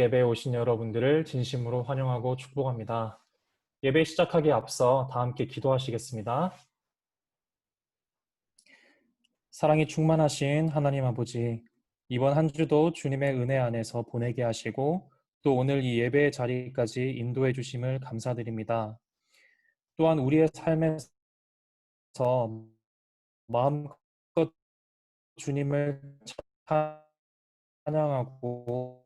예배에 오신 여러분들을 진심으로 환영하고 축복합니다. 예배 시작하기에 앞서 다 함께 기도하시겠습니다. 사랑이 충만하신 하나님 아버지, 이번 한 주도 주님의 은혜 안에서 보내게 하시고 또 오늘 이 예배의 자리까지 인도해 주심을 감사드립니다. 또한 우리의 삶에서 마음껏 주님을 찬양하고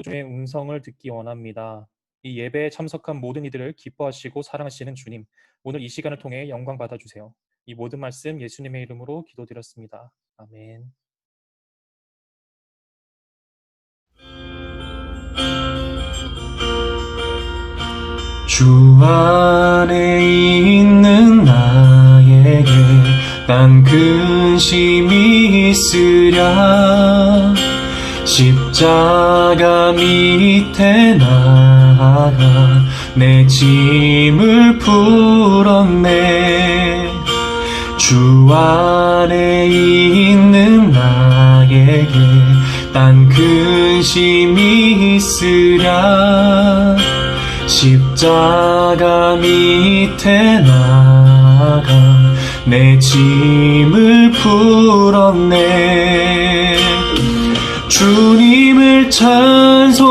주님의 음성을 듣기 원합니다. 이 예배에 참석한 모든 이들을 기뻐하시고 사랑하시는 주님, 오늘 이 시간을 통해 영광 받아주세요. 이 모든 말씀 예수님의 이름으로 기도드렸습니다. 아멘. 주 안에 있는 나에게 난 근심이 있으랴. 십자가 밑에 나아가 내 짐을 풀었네. 주 안에 있는 나에게 난 근심이 있으랴. 십자가 밑에 나아가 내 짐을 풀었네. 주님을 찬송하면서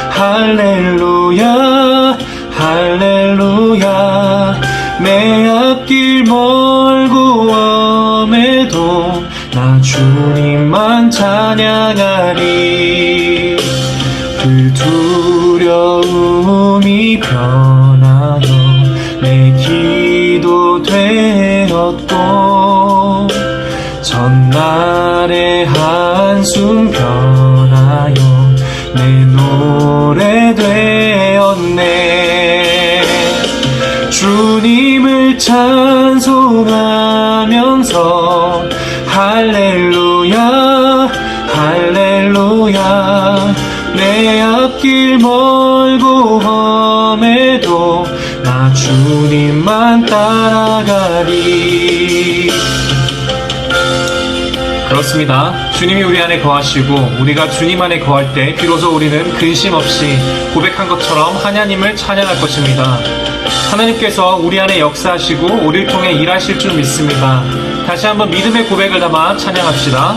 할렐루야 할렐루야. 내 앞길 멀고 엄해도 나 주님만 찬양하리. 그 두려움이 변하여 내 기도 되었고 전날의 한숨 변하여 내 노래 되었네. 주님을 찬송하면서 할렐루야 할렐루야. 내 앞길 멀고 험해도 나 주님만 따라가리. 그렇습니다. 주님이 우리 안에 거하시고 우리가 주님 안에 거할 때 비로소 우리는 근심 없이 고백한 것처럼 하나님을 찬양할 것입니다. 하나님께서 우리 안에 역사하시고 우리를 통해 일하실 줄 믿습니다. 다시 한번 믿음의 고백을 담아 찬양합시다.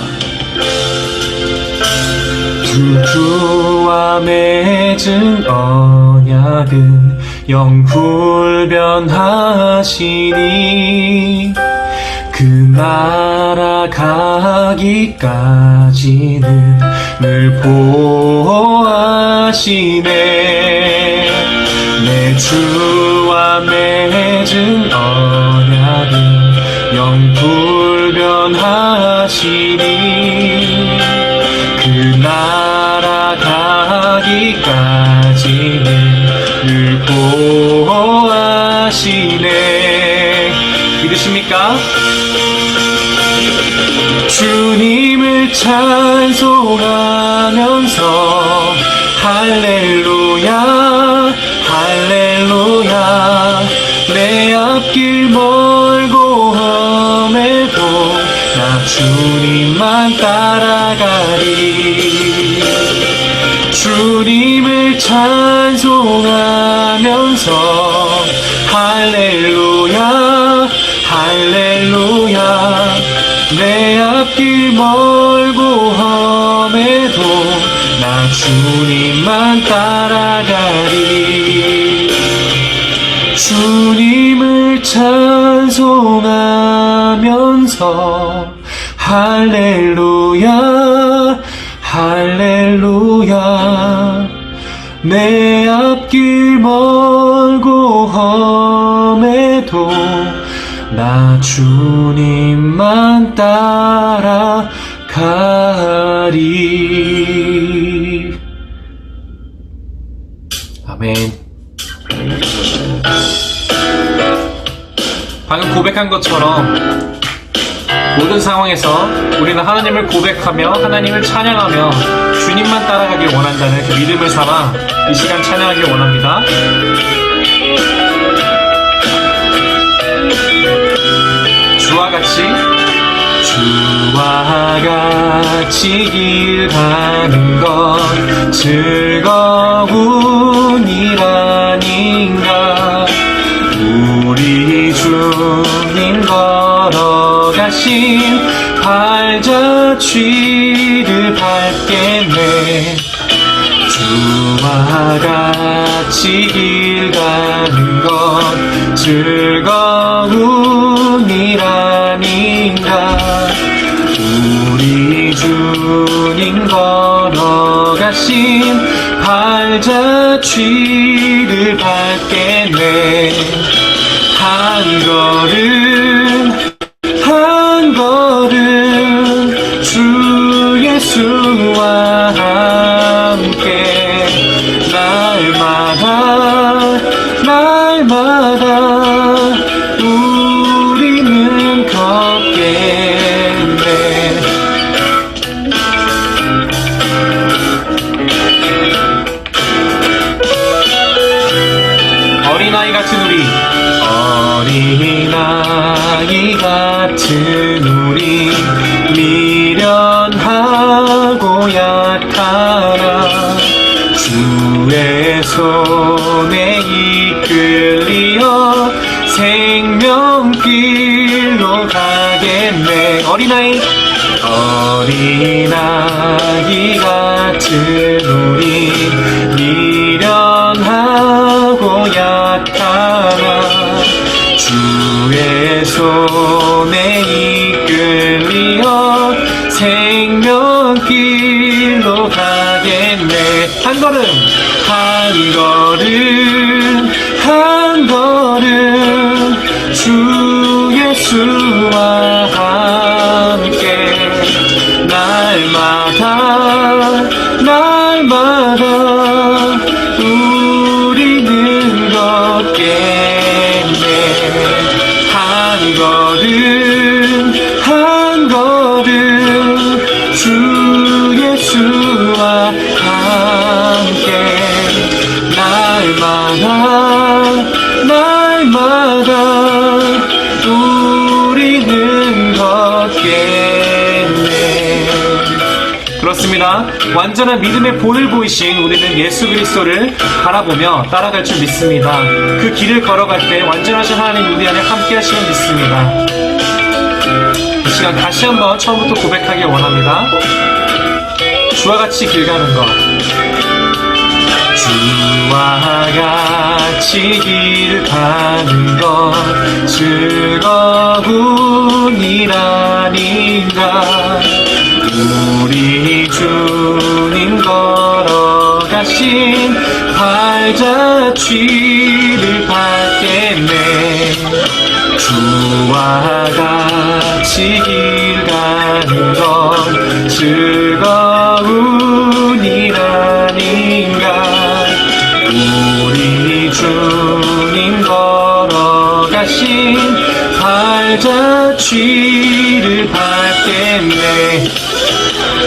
두 주와 맺은 언약은 영불변하시니 그 나라 가기까지는 늘 보호하시네. 내 주와 맺은 언약은 영불변하시니 그 나라 가기까지는 늘 보호하시네. 믿으십니까? 주님을 찬송하면서 할렐루야 할렐루야. 내 앞길 멀고 험해도 나 주님만 따라가리. 주님을 찬송하면서 할렐루야 할렐루야. 내 앞길 멀고 험해도 나 주님만 따라가리. 주님을 찬송하면서 할렐루야 할렐루야. 내 앞길 멀고 험해도 나 주님만 따라가리. 아멘. 방금 고백한 것처럼 모든 상황에서 우리는 하나님을 고백하며 하나님을 찬양하며 주님만 따라가길 원한다는 그 믿음을 삼아 이 시간 찬양하길 원합니다. 주와 같이 길 가는 것 즐거운 일 아닌가. 우리 주님 걸어가신 발자취를 밟겠네. 주와 같이 길 가는 것 즐거운 일 아닌가. 우리 주님 걸어가신 발자취를 밟겠네. 한 걸음 주 예수와 함께 날마다 우리는 걷겠네. 어린아이 같은 우리 미련하고 약하나 주의 손에 이끌리어 생명길로 가겠네. 어린아이 같은 우리 미련하고 약하나 주의 손에 이끌리어 생명길로 가겠네. 한 걸음 주 예수와 함께 날마다 우리는 걷겠네. 한 걸음 주 예수와 함께 날마다 우리는 걷겠네. 그렇습니다. 완전한 믿음의 본을 보이신 우리는 예수 그리스도를 바라보며 따라갈 줄 믿습니다. 그 길을 걸어갈 때 완전하신 하나님 우리 안에 함께 하시는 믿습니다. 이 시간 다시 한번 처음부터 고백하길 원합니다. 주와 같이 길 가는 것 주와 같이 길 가는 것 즐거운 일 아닌가. 우리 주님 걸어가신 발자취를 밟겠네. 주와 같이 길 가는 것 즐거운 일 아닌가. 우리 주님 걸어가신 발자취를 밟겠네.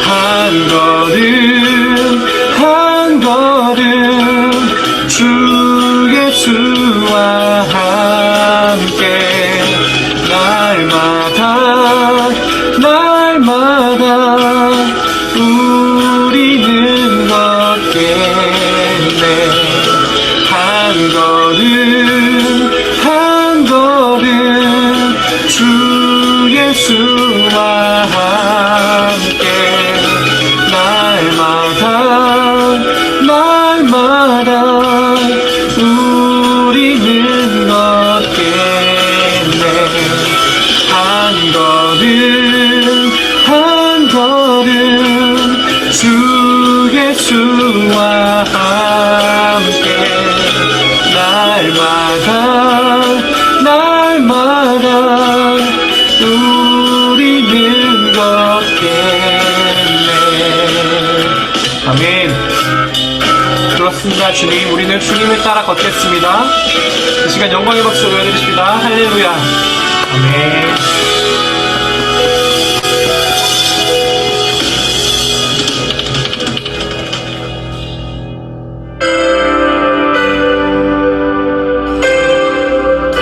한 걸음 주 예수와 함께 날마다 우리는 걷겠네. 한 걸음 주 예수와 함께 날마다 우리는 걷겠네. 한 걸음 주 예수와 함께 날마다 우리는 걷겠네. 아멘. 그렇습니다. 주님, 우리는 주님을 따라 걷겠습니다. 이 시간 영광의 박수 보여드리십니다. 할렐루야. 아멘.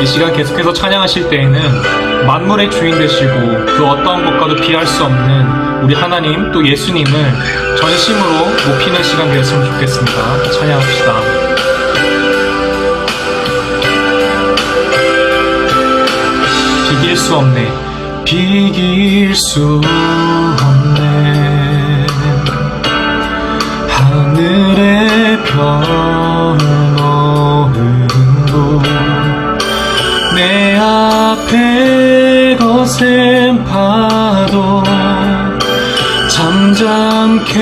이 시간 계속해서 찬양하실 때에는 만물의 주인 되시고 그 어떠한 것과도 비할 수 없는 우리 하나님 또 예수님을 전심으로 높이는 시간 되었으면 좋겠습니다. 찬양합시다. 비길 수 없네. 비길 수 없네. 하늘의 별 너른 곳 내 앞에 거센 파도 잠잠케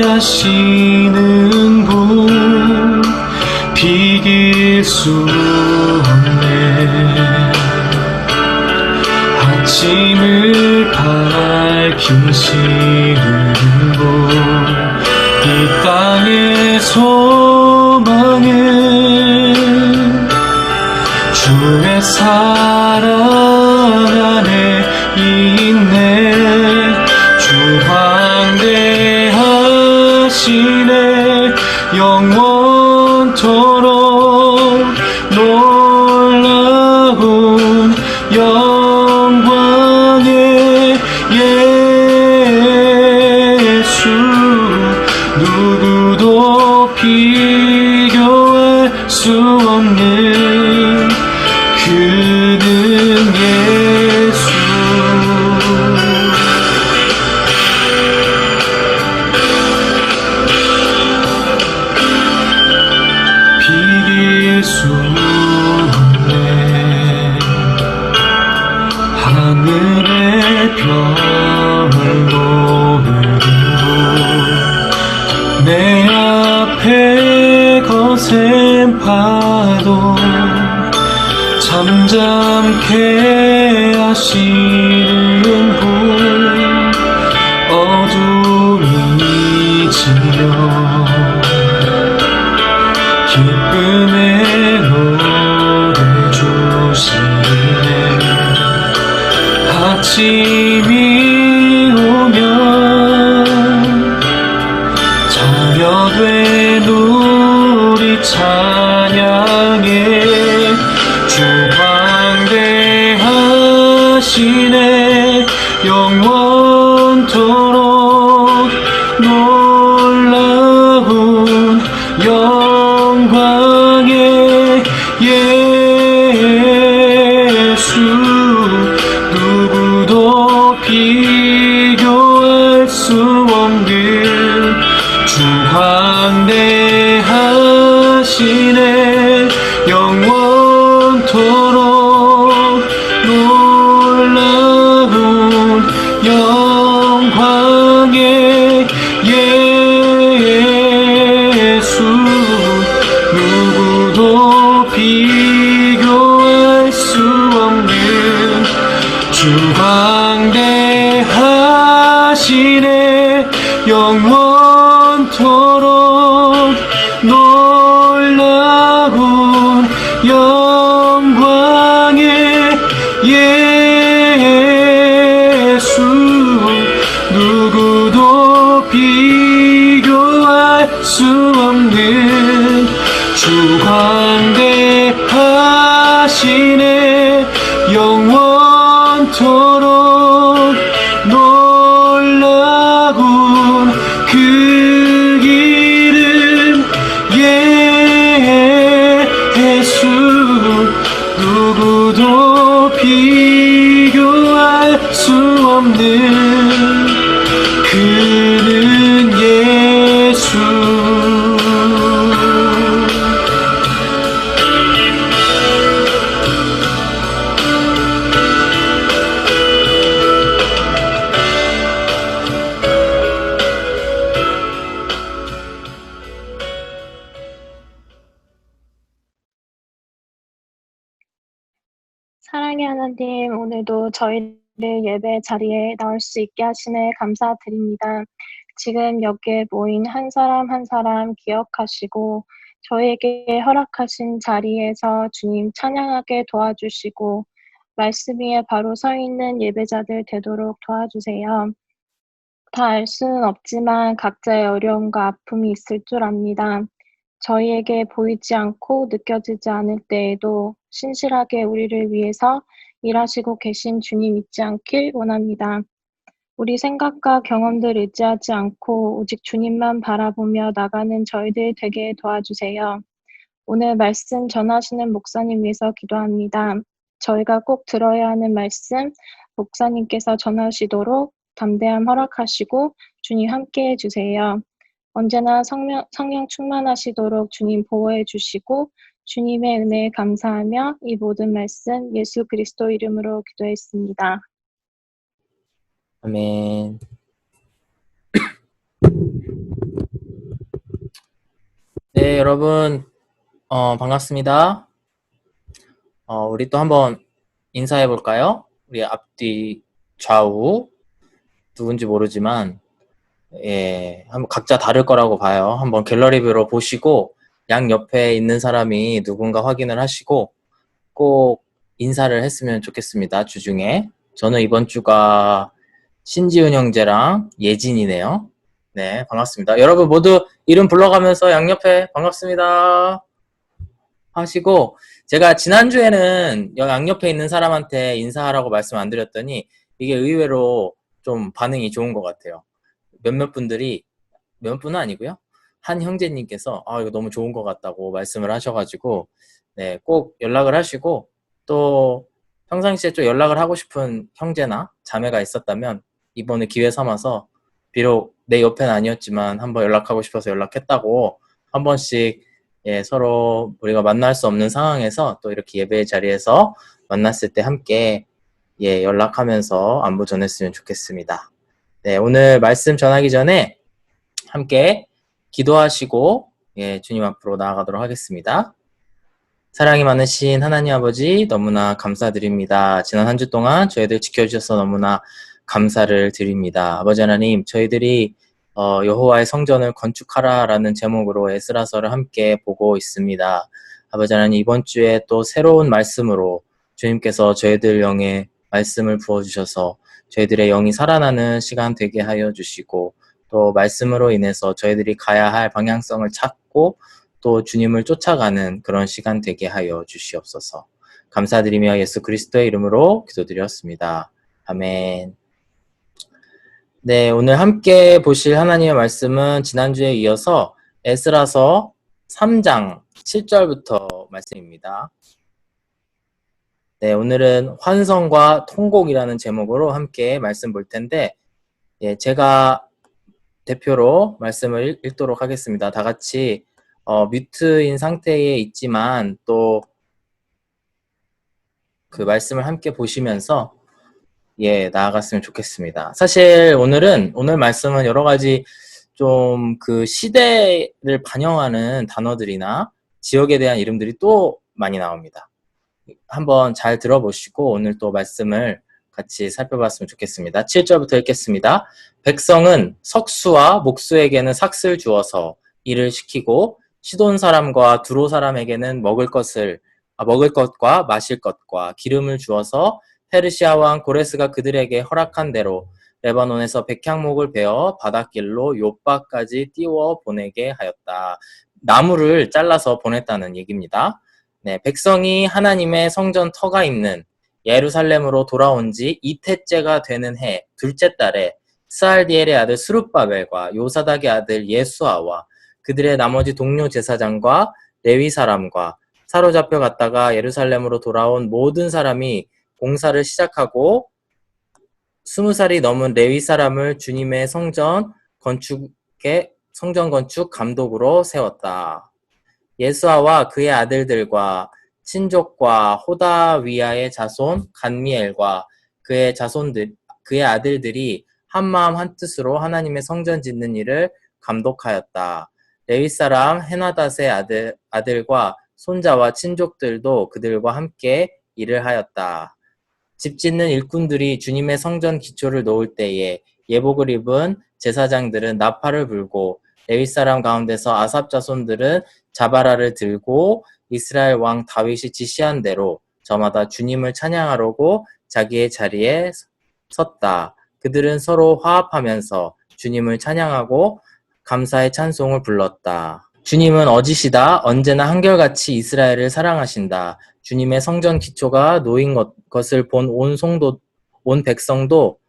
하시는 분 비길 수 없네. 아침을 밝히시는 분 이 땅의 소망은 주의 사랑 안에 있네. 주 광대하시네. 영원토록 놀라운 영광의 예수 누구도 비교할 수 없는 그는 예수. 비길 수 없네. 하늘의 별 노는 곳내 앞에 거센 파도 잠잠케 하시는 분 어둠이 지며 기쁨의 노래 주시네. 아침이 오면 자녀된 우리 찬양해. 주 광대하시네. 영원토록 놀라운 영광의 예수 누구도 비교할 수 없는 주 광대하시네. 영원토록 놀라운 영광의 예수 누구도 비교할 수 없는 주 광대하시네. 영원토록 놀라운 영광의 예수 누구도 비교할 수 없는 주 광대하시네. 영원토록 놀라운 그 이름 예수 누구도 비교할 수 없는 그는 예수. 사랑의 하나님, 오늘도 저희를 예배 자리에 나올 수 있게 하시네 감사드립니다. 지금 여기에 모인 한 사람 한 사람 기억하시고 저에게 허락하신 자리에서 주님 찬양하게 도와주시고 말씀 위에 바로 서 있는 예배자들 되도록 도와주세요. 다 알 수는 없지만 각자의 어려움과 아픔이 있을 줄 압니다. 저희에게 보이지 않고 느껴지지 않을 때에도 신실하게 우리를 위해서 일하시고 계신 주님 잊지 않길 원합니다. 우리 생각과 경험들 의지하지 않고 오직 주님만 바라보며 나가는 저희들 되게 도와주세요. 오늘 말씀 전하시는 목사님 위해서 기도합니다. 저희가 꼭 들어야 하는 말씀 목사님께서 전하시도록 담대함 허락하시고 주님 함께해 주세요. 언제나 성령 충만하시도록 주님 보호해 주시고 주님의 은혜에 감사하며 이 모든 말씀 예수 그리스도 이름으로 기도했습니다. 아멘. 네, 여러분, 반갑습니다. 우리 또 한번 인사해 볼까요? 우리 앞뒤 좌우 누군지 모르지만 한번 각자 다를 거라고 봐요. 한번 갤러리뷰로 보시고 양 옆에 있는 사람이 누군가 확인을 하시고 꼭 인사를 했으면 좋겠습니다. 주중에 저는 이번 주가 신지은 형제랑 예진이네요. 네, 반갑습니다. 여러분 모두 이름 불러가면서 양옆에 반갑습니다 하시고, 제가 지난주에는 양옆에 있는 사람한테 인사하라고 말씀 안 드렸더니 이게 의외로 좀 반응이 좋은 것 같아요. 몇몇 분들이, 몇 분은 아니고요, 한 형제님께서 이거 너무 좋은 것 같다고 말씀을 하셔가지고 네, 꼭 연락을 하시고, 또 평상시에 좀 연락을 하고 싶은 형제나 자매가 있었다면 이번에 기회 삼아서 비록 내 옆에는 아니었지만 한번 연락하고 싶어서 연락했다고 한 번씩 서로 우리가 만날 수 없는 상황에서 또 이렇게 예배의 자리에서 만났을 때 함께 연락하면서 안부 전했으면 좋겠습니다. 네, 오늘 말씀 전하기 전에 함께 기도하시고 주님 앞으로 나아가도록 하겠습니다. 사랑이 많으신 하나님 아버지, 너무나 감사드립니다. 지난 한 주 동안 저희들 지켜주셔서 너무나 감사를 드립니다. 아버지 하나님, 저희들이 여호와의 성전을 건축하라라는 제목으로 에스라서를 함께 보고 있습니다. 아버지 하나님, 이번 주에 또 새로운 말씀으로 주님께서 저희들 영에 말씀을 부어주셔서 저희들의 영이 살아나는 시간 되게 하여 주시고, 또 말씀으로 인해서 저희들이 가야 할 방향성을 찾고 또 주님을 쫓아가는 그런 시간 되게 하여 주시옵소서. 감사드리며 예수 그리스도의 이름으로 기도드렸습니다. 아멘. 네, 오늘 함께 보실 하나님의 말씀은 지난주에 이어서 에스라서 3장 7절부터 말씀입니다. 네, 오늘은 환성과 통곡이라는 제목으로 함께 말씀 볼 텐데, 제가 대표로 말씀을 읽도록 하겠습니다. 다 같이 뮤트인 상태에 있지만 또 그 말씀을 함께 보시면서 나아갔으면 좋겠습니다. 사실 오늘 말씀은 여러 가지 좀 그 시대를 반영하는 단어들이나 지역에 대한 이름들이 또 많이 나옵니다. 한번 잘 들어보시고 오늘 또 말씀을 같이 살펴봤으면 좋겠습니다. 7절부터 읽겠습니다. 백성은 석수와 목수에게는 삭슬 주어서 일을 시키고 시돈 사람과 두로 사람에게는 먹을 것과 마실 것과 기름을 주어서 페르시아 왕 고레스가 그들에게 허락한 대로 레바논에서 백향목을 베어 바닷길로 욥바까지 띄워 보내게 하였다. 나무를 잘라서 보냈다는 얘기입니다. 네, 백성이 하나님의 성전 터가 있는 예루살렘으로 돌아온 지 이태째가 되는 해 둘째 달에 스알디엘의 아들 스룹바벨과 요사닥의 아들 예수아와 그들의 나머지 동료 제사장과 레위 사람과 사로잡혀 갔다가 예루살렘으로 돌아온 모든 사람이 공사를 시작하고 20살이 넘은 레위 사람을 주님의 성전 건축 감독으로 세웠다. 예수아와 그의 아들들과 친족과 호다위아의 자손 간미엘과 그의 아들들이 한마음 한뜻으로 하나님의 성전 짓는 일을 감독하였다. 레위 사람 헤나닷의 아들과 손자와 친족들도 그들과 함께 일을 하였다. 집 짓는 일꾼들이 주님의 성전 기초를 놓을 때에 예복을 입은 제사장들은 나팔을 불고 레위 사람 가운데서 아삽 자손들은 자바라를 들고 이스라엘 왕 다윗이 지시한 대로 저마다 주님을 찬양하려고 자기의 자리에 섰다. 그들은 서로 화합하면서 주님을 찬양하고 감사의 찬송을 불렀다. 주님은 어지시다. 언제나 한결같이 이스라엘을 사랑하신다. 주님의 성전 기초가 놓인 것을 본 온 백성도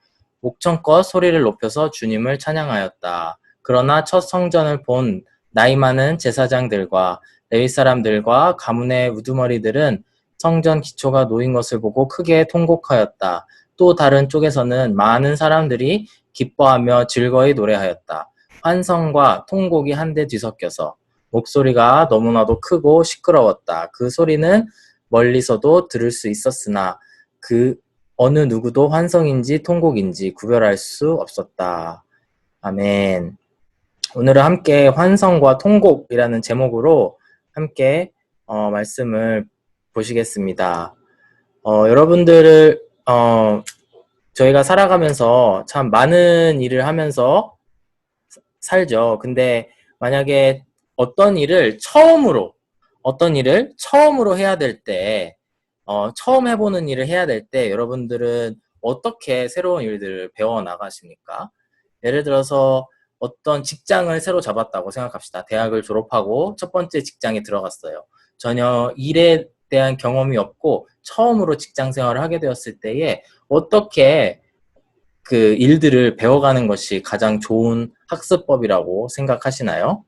목청껏 소리를 높여서 주님을 찬양하였다. 그러나 첫 성전을 본 나이 많은 제사장들과 레위 사람들과 가문의 우두머리들은 성전 기초가 놓인 것을 보고 크게 통곡하였다. 또 다른 쪽에서는 많은 사람들이 기뻐하며 즐거이 노래하였다. 환성과 통곡이 한데 뒤섞여서 목소리가 너무나도 크고 시끄러웠다. 그 소리는 멀리서도 들을 수 있었으나 그 어느 누구도 환성인지 통곡인지 구별할 수 없었다. 아멘. 오늘은 함께 환성과 통곡이라는 제목으로 함께 말씀을 보시겠습니다. 여러분들을 저희가 살아가면서 참 많은 일을 하면서 살죠. 근데 만약에 어떤 일을 처음으로 해야 될 때, 처음 해보는 일을 해야 될 때 여러분들은 어떻게 새로운 일들을 배워 나가십니까? 예를 들어서 어떤 직장을 새로 잡았다고 생각합시다. 대학을 졸업하고 첫 번째 직장에 들어갔어요. 전혀 일에 대한 경험이 없고 처음으로 직장 생활을 하게 되었을 때에 어떻게 그 일들을 배워가는 것이 가장 좋은 학습법이라고 생각하시나요?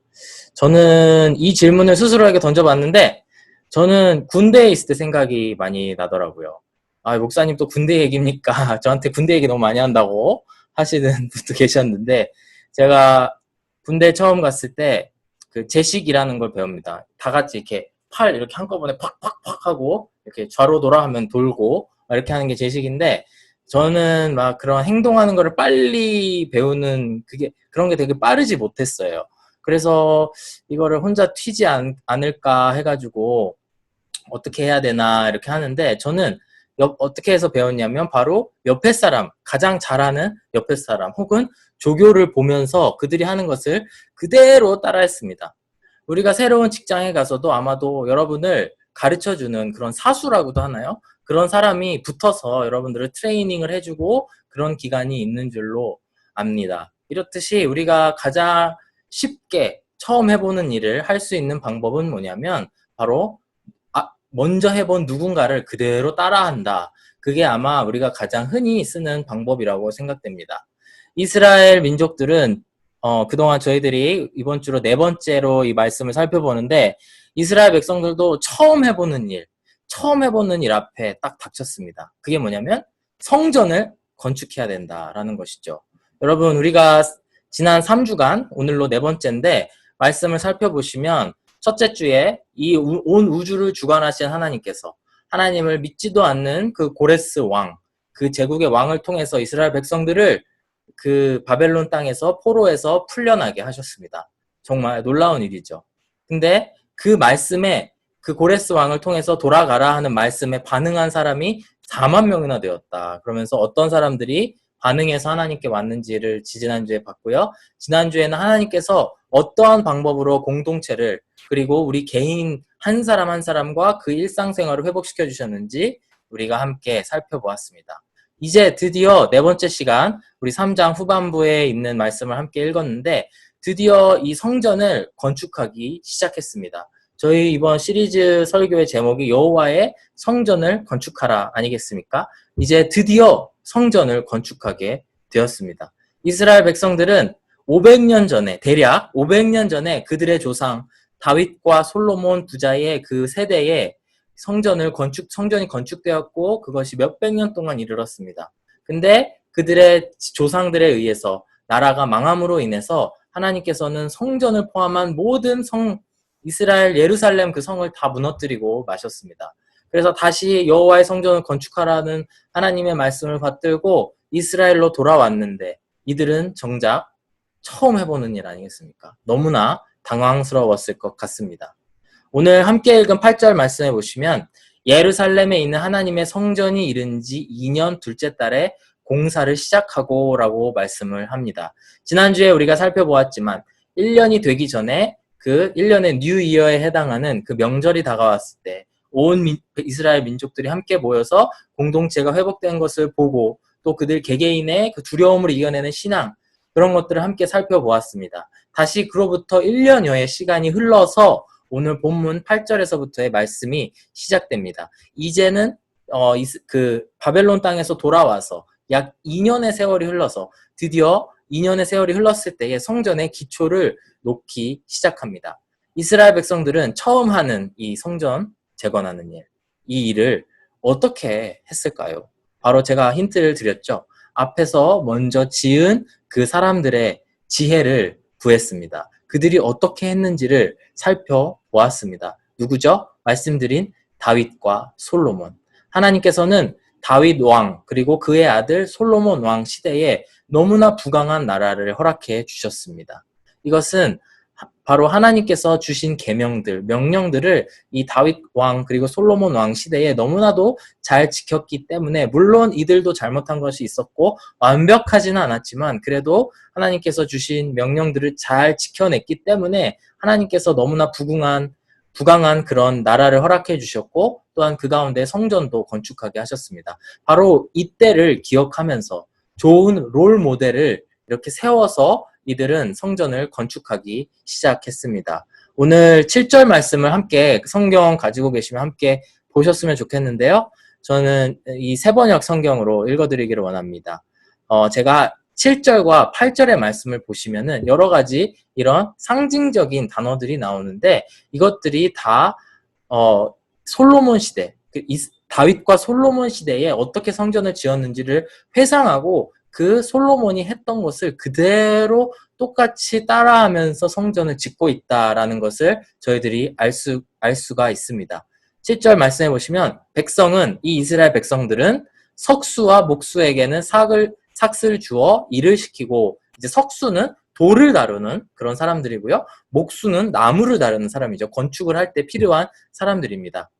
저는 이 질문을 스스로에게 던져봤는데 저는 군대에 있을 때 생각이 많이 나더라고요. 아, 목사님 또 군대 얘기입니까? 저한테 군대 얘기 너무 많이 한다고 하시는 분도 계셨는데 제가 군대 처음 갔을 때 그 제식이라는 걸 배웁니다. 다 같이 이렇게 팔 이렇게 한꺼번에 팍팍팍 하고 이렇게 좌로 돌아가면 돌고 이렇게 하는 게 제식인데 저는 막 그런 행동하는 거를 빨리 배우는 그런 게 되게 빠르지 못했어요. 그래서 이거를 혼자 튀지 않을까 해가지고 어떻게 해야 되나 이렇게 하는데 저는 어떻게 해서 배웠냐면 바로 옆에 사람, 가장 잘하는 옆에 사람 혹은 조교를 보면서 그들이 하는 것을 그대로 따라했습니다. 우리가 새로운 직장에 가서도 아마도 여러분을 가르쳐주는 그런 사수라고도 하나요? 그런 사람이 붙어서 여러분들을 트레이닝을 해주고 그런 기간이 있는 줄로 압니다. 이렇듯이 우리가 가장 쉽게 처음 해보는 일을 할 수 있는 방법은 뭐냐면 바로 먼저 해본 누군가를 그대로 따라한다. 그게 아마 우리가 가장 흔히 쓰는 방법이라고 생각됩니다. 이스라엘 민족들은 그동안 저희들이 이번 주로 4번째로 이 말씀을 살펴보는데 이스라엘 백성들도 처음 해보는 일 앞에 딱 닥쳤습니다. 그게 뭐냐면 성전을 건축해야 된다라는 것이죠. 여러분 우리가 지난 3주간 오늘로 4번째인데 말씀을 살펴보시면 첫째 주에 이 온 우주를 주관하신 하나님께서 하나님을 믿지도 않는 그 고레스 왕, 그 제국의 왕을 통해서 이스라엘 백성들을 그 바벨론 땅에서 포로에서 풀려나게 하셨습니다. 정말 놀라운 일이죠. 근데 그 말씀에 그 고레스 왕을 통해서 돌아가라 하는 말씀에 반응한 사람이 4만 명이나 되었다. 그러면서 어떤 사람들이 반응해서 하나님께 왔는지를 지난주에 봤고요. 지난주에는 하나님께서 어떠한 방법으로 공동체를 그리고 우리 개인 한 사람 한 사람과 그 일상생활을 회복시켜 주셨는지 우리가 함께 살펴보았습니다. 이제 드디어 4번째 시간 우리 3장 후반부에 있는 말씀을 함께 읽었는데 드디어 이 성전을 건축하기 시작했습니다. 저희 이번 시리즈 설교의 제목이 여호와의 성전을 건축하라 아니겠습니까? 이제 드디어 성전을 건축하게 되었습니다. 이스라엘 백성들은 500년 전에 대략 500년 전에 그들의 조상 다윗과 솔로몬 부자의 그 세대에 성전이 건축되었고 그것이 몇백 년 동안 이르렀습니다. 근데 그들의 조상들에 의해서 나라가 망함으로 인해서 하나님께서는 성전을 포함한 모든 이스라엘 예루살렘 그 성을 다 무너뜨리고 마셨습니다. 그래서 다시 여호와의 성전을 건축하라는 하나님의 말씀을 받들고 이스라엘로 돌아왔는데 이들은 정작 처음 해보는 일 아니겠습니까? 너무나 당황스러웠을 것 같습니다. 오늘 함께 읽은 8절 말씀해 보시면 예루살렘에 있는 하나님의 성전이 이른 지 2년 둘째 달에 공사를 시작하고 라고 말씀을 합니다. 지난주에 우리가 살펴보았지만 1년이 되기 전에 그 1년의 뉴 이어에 해당하는 그 명절이 다가왔을 때 온 이스라엘 민족들이 함께 모여서 공동체가 회복된 것을 보고 또 그들 개개인의 그 두려움을 이겨내는 신앙, 그런 것들을 함께 살펴보았습니다. 다시 그로부터 1년여의 시간이 흘러서 오늘 본문 8절에서부터의 말씀이 시작됩니다. 이제는 그 바벨론 땅에서 돌아와서 약 2년의 세월이 흘러서 드디어 2년의 세월이 흘렀을 때에 성전의 기초를 놓기 시작합니다. 이스라엘 백성들은 처음 하는 이 성전 재건하는 일, 이 일을 어떻게 했을까요? 바로 제가 힌트를 드렸죠. 앞에서 먼저 지은 그 사람들의 지혜를 구했습니다. 그들이 어떻게 했는지를 살펴보았습니다. 누구죠? 말씀드린 다윗과 솔로몬. 하나님께서는 다윗 왕 그리고 그의 아들 솔로몬 왕 시대에 너무나 부강한 나라를 허락해 주셨습니다. 이것은 바로 하나님께서 주신 계명들, 명령들을 이 다윗 왕 그리고 솔로몬 왕 시대에 너무나도 잘 지켰기 때문에, 물론 이들도 잘못한 것이 있었고 완벽하지는 않았지만 그래도 하나님께서 주신 명령들을 잘 지켜냈기 때문에 하나님께서 너무나 부강한 그런 나라를 허락해 주셨고, 또한 그 가운데 성전도 건축하게 하셨습니다. 바로 이때를 기억하면서 좋은 롤 모델을 이렇게 세워서 이들은 성전을 건축하기 시작했습니다. 오늘 7절 말씀을 함께 성경 가지고 계시면 함께 보셨으면 좋겠는데요. 저는 이 세번역 성경으로 읽어드리기를 원합니다. 제가 7절과 8절의 말씀을 보시면은 여러 가지 이런 상징적인 단어들이 나오는데, 이것들이 다 솔로몬 시대, 다윗과 솔로몬 시대에 어떻게 성전을 지었는지를 회상하고 그 솔로몬이 했던 것을 그대로 똑같이 따라하면서 성전을 짓고 있다라는 것을 저희들이 알 수가 있습니다. 7절 말씀해 보시면, 이 이스라엘 백성들은 석수와 목수에게는 삭을 주어 일을 시키고, 이제 석수는 돌을 다루는 그런 사람들이고요. 목수는 나무를 다루는 사람이죠. 건축을 할 때 필요한 사람들입니다.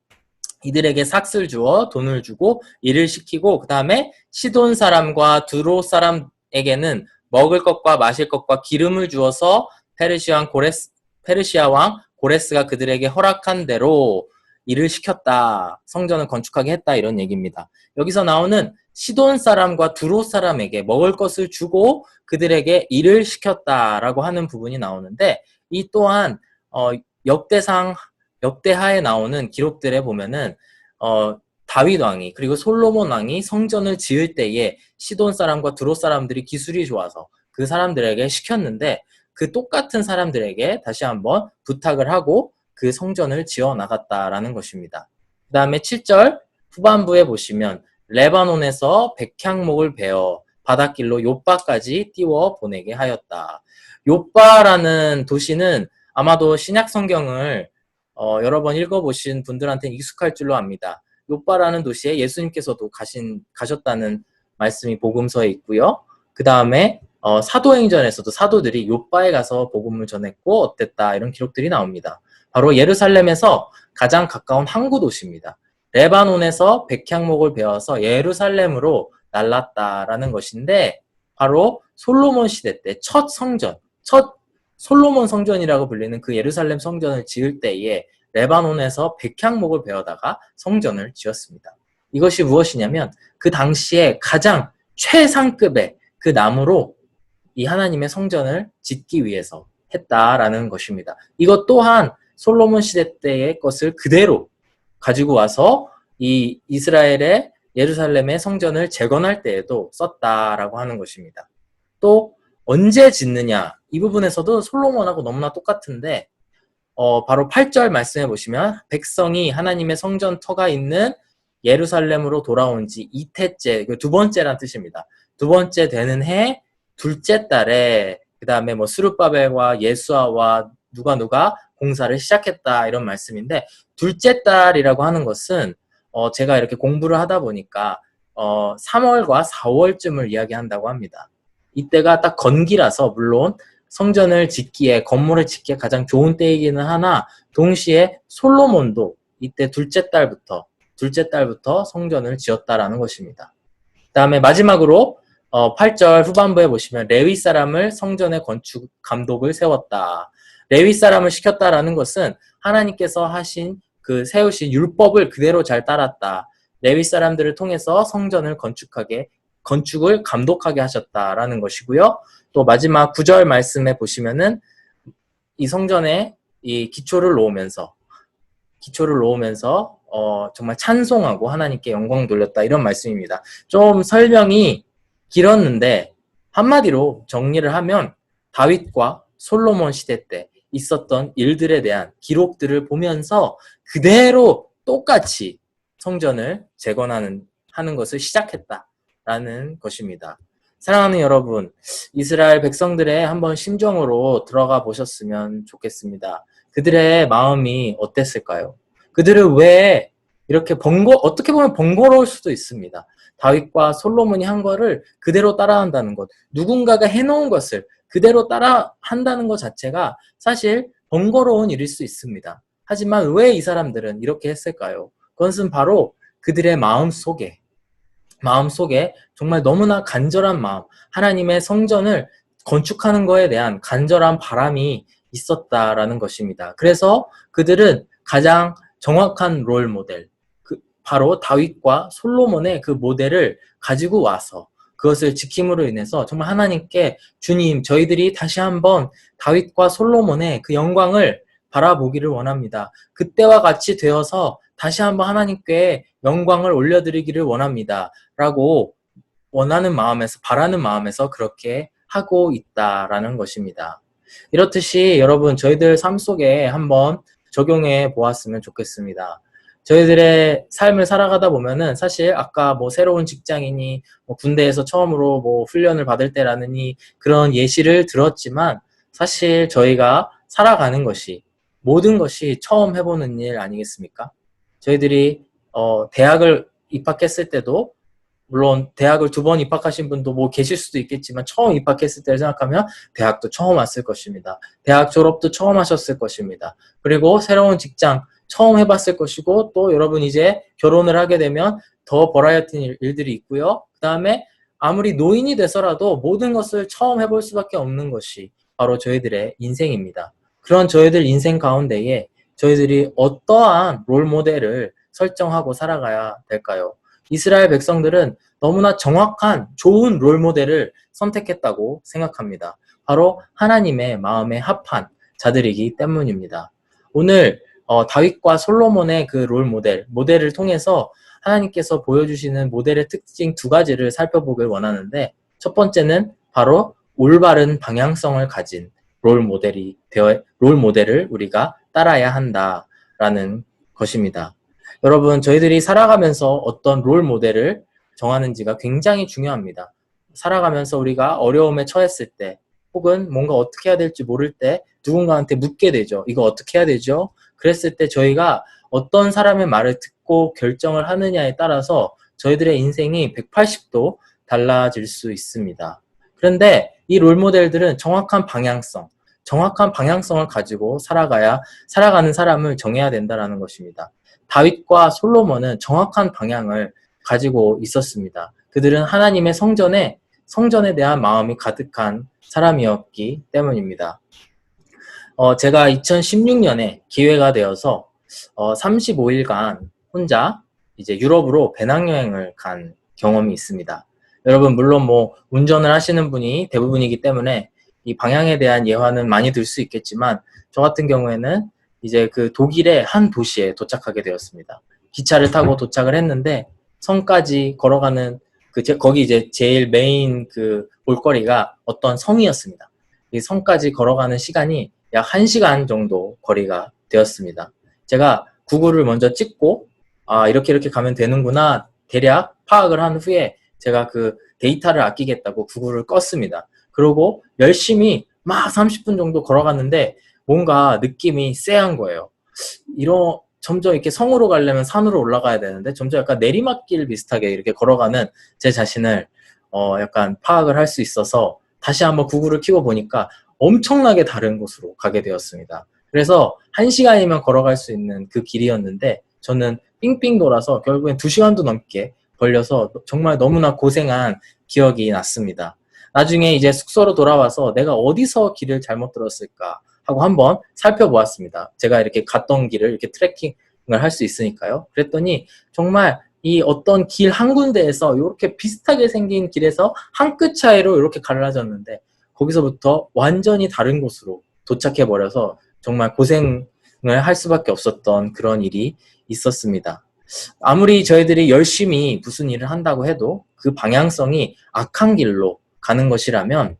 이들에게 삭을 주어 돈을 주고 일을 시키고, 그 다음에 시돈 사람과 두로 사람에게는 먹을 것과 마실 것과 기름을 주어서 페르시아 왕 고레스가 그들에게 허락한 대로 일을 시켰다. 성전을 건축하게 했다. 이런 얘기입니다. 여기서 나오는 시돈 사람과 두로 사람에게 먹을 것을 주고 그들에게 일을 시켰다라고 하는 부분이 나오는데, 이 또한 역대하에 나오는 기록들에 보면은 다윗 왕이 그리고 솔로몬 왕이 성전을 지을 때에 시돈 사람과 두로 사람들이 기술이 좋아서 그 사람들에게 시켰는데, 그 똑같은 사람들에게 다시 한번 부탁을 하고 그 성전을 지어 나갔다라는 것입니다. 그 다음에 7절 후반부에 보시면, 레바논에서 백향목을 베어 바닷길로 요빠까지 띄워 보내게 하였다. 요빠라는 도시는 아마도 신약 성경을 여러 번 읽어보신 분들한테는 익숙할 줄로 압니다. 요빠라는 도시에 예수님께서도 가셨다는 말씀이 복음서에 있고요. 그 다음에 사도행전에서도 사도들이 요빠에 가서 복음을 전했고 어땠다, 이런 기록들이 나옵니다. 바로 예루살렘에서 가장 가까운 항구 도시입니다. 레바논에서 백향목을 베어서 예루살렘으로 날랐다라는 것인데, 바로 솔로몬 시대 때 첫 솔로몬 성전이라고 불리는 그 예루살렘 성전을 지을 때에 레바논에서 백향목을 베어다가 성전을 지었습니다. 이것이 무엇이냐면, 그 당시에 가장 최상급의 그 나무로 이 하나님의 성전을 짓기 위해서 했다라는 것입니다. 이것 또한 솔로몬 시대 때의 것을 그대로 가지고 와서 이 이스라엘의 예루살렘의 성전을 재건할 때에도 썼다라고 하는 것입니다. 또 언제 짓느냐, 이 부분에서도 솔로몬하고 너무나 똑같은데, 바로 8절 말씀해 보시면, 백성이 하나님의 성전터가 있는 예루살렘으로 돌아온 지 이태째, 두 번째란 뜻입니다. 두 번째 되는 해 둘째 달에, 그 다음에 스룹바벨과 예수아와 누가 공사를 시작했다, 이런 말씀인데, 둘째 달이라고 하는 것은 제가 이렇게 공부를 하다 보니까 3월과 4월쯤을 이야기한다고 합니다. 이때가 딱 건기라서 물론 성전을 짓기에, 건물을 짓기에 가장 좋은 때이기는 하나, 동시에 솔로몬도 이때 둘째 달부터 성전을 지었다라는 것입니다. 그 다음에 마지막으로 8절 후반부에 보시면 레위 사람을 성전의 건축 감독을 세웠다. 레위 사람을 시켰다라는 것은 하나님께서 하신 그 세우신 율법을 그대로 잘 따랐다. 레위 사람들을 통해서 성전을 건축을 감독하게 하셨다라는 것이고요. 또 마지막 9절 말씀에 보시면은 이 성전에 이 기초를 놓으면서 정말 찬송하고 하나님께 영광 돌렸다 이런 말씀입니다. 좀 설명이 길었는데 한마디로 정리를 하면 다윗과 솔로몬 시대 때 있었던 일들에 대한 기록들을 보면서 그대로 똑같이 성전을 재건하는 것을 시작했다라는 것입니다. 사랑하는 여러분, 이스라엘 백성들의 한번 심정으로 들어가 보셨으면 좋겠습니다. 그들의 마음이 어땠을까요? 그들은 왜 이렇게 어떻게 보면 번거로울 수도 있습니다. 다윗과 솔로몬이 한 거를 그대로 따라한다는 것, 누군가가 해놓은 것을 그대로 따라한다는 것 자체가 사실 번거로운 일일 수 있습니다. 하지만 왜 이 사람들은 이렇게 했을까요? 그것은 바로 그들의 마음 속에 정말 너무나 간절한 마음, 하나님의 성전을 건축하는 것에 대한 간절한 바람이 있었다라는 것입니다. 그래서 그들은 가장 정확한 롤 모델, 바로 다윗과 솔로몬의 그 모델을 가지고 와서 그것을 지킴으로 인해서 정말 하나님께 주님, 저희들이 다시 한번 다윗과 솔로몬의 그 영광을 바라보기를 원합니다. 그때와 같이 되어서 다시 한번 하나님께 영광을 올려드리기를 원합니다. 라고 바라는 마음에서 그렇게 하고 있다라는 것입니다. 이렇듯이 여러분, 저희들 삶 속에 한번 적용해 보았으면 좋겠습니다. 저희들의 삶을 살아가다 보면은 사실 아까 새로운 직장이니 군대에서 처음으로 훈련을 받을 때라느니 그런 예시를 들었지만 사실 저희가 살아가는 것이 모든 것이 처음 해보는 일 아니겠습니까? 저희들이 대학을 입학했을 때도 물론 대학을 2번 입학하신 분도 계실 수도 있겠지만 처음 입학했을 때를 생각하면 대학도 처음 왔을 것입니다. 대학 졸업도 처음 하셨을 것입니다. 그리고 새로운 직장 처음 해봤을 것이고 또 여러분 이제 결혼을 하게 되면 더 버라이어티 일들이 있고요. 그 다음에 아무리 노인이 돼서라도 모든 것을 처음 해볼 수밖에 없는 것이 바로 저희들의 인생입니다. 그런 저희들 인생 가운데에 저희들이 어떠한 롤 모델을 설정하고 살아가야 될까요? 이스라엘 백성들은 너무나 정확한 좋은 롤 모델을 선택했다고 생각합니다. 바로 하나님의 마음에 합한 자들이기 때문입니다. 오늘 다윗과 솔로몬의 그 롤 모델을 통해서 하나님께서 보여주시는 모델의 특징 2가지를 살펴보길 원하는데 첫 번째는 바로 올바른 방향성을 가진 롤 모델을 우리가 따라야 한다라는 것입니다. 여러분, 저희들이 살아가면서 어떤 롤 모델을 정하는지가 굉장히 중요합니다. 살아가면서 우리가 어려움에 처했을 때 혹은 뭔가 어떻게 해야 될지 모를 때 누군가한테 묻게 되죠. 이거 어떻게 해야 되죠? 그랬을 때 저희가 어떤 사람의 말을 듣고 결정을 하느냐에 따라서 저희들의 인생이 180도 달라질 수 있습니다. 그런데 이 롤모델들은 정확한 방향성을 가지고 살아가는 사람을 정해야 된다는 것입니다. 다윗과 솔로몬은 정확한 방향을 가지고 있었습니다. 그들은 하나님의 성전에 대한 마음이 가득한 사람이었기 때문입니다. 제가 2016년에 기회가 되어서 35일간 혼자 이제 유럽으로 배낭여행을 간 경험이 있습니다. 여러분, 물론 운전을 하시는 분이 대부분이기 때문에 이 방향에 대한 예화는 많이 들 수 있겠지만 저 같은 경우에는 이제 그 독일의 한 도시에 도착하게 되었습니다. 기차를 타고 도착을 했는데 성까지 걸어가는 거기 이제 제일 메인 그 볼거리가 어떤 성이었습니다. 이 성까지 걸어가는 시간이 약 1시간 정도 거리가 되었습니다. 제가 구글을 먼저 찍고 이렇게 가면 되는구나 대략 파악을 한 후에 제가 그 데이터를 아끼겠다고 구글을 껐습니다. 그리고 열심히 막 30분 정도 걸어갔는데 뭔가 느낌이 쎄한 거예요. 점점 이렇게 성으로 가려면 산으로 올라가야 되는데 점점 약간 내리막길 비슷하게 이렇게 걸어가는 제 자신을 약간 파악을 할 수 있어서 다시 한번 구글을 켜고 보니까 엄청나게 다른 곳으로 가게 되었습니다. 그래서 1시간이면 걸어갈 수 있는 그 길이었는데 저는 삥삥 돌아서 결국엔 2시간도 넘게 걸려서 정말 너무나 고생한 기억이 났습니다. 나중에 이제 숙소로 돌아와서 내가 어디서 길을 잘못 들었을까 하고 한번 살펴보았습니다. 제가 이렇게 갔던 길을 이렇게 트래킹을 할 수 있으니까요. 그랬더니 정말 이 어떤 길 한 군데에서 이렇게 비슷하게 생긴 길에서 한 끗 차이로 이렇게 갈라졌는데 거기서부터 완전히 다른 곳으로 도착해버려서 정말 고생을 할 수밖에 없었던 그런 일이 있었습니다. 아무리 저희들이 열심히 무슨 일을 한다고 해도 그 방향성이 악한 길로 가는 것이라면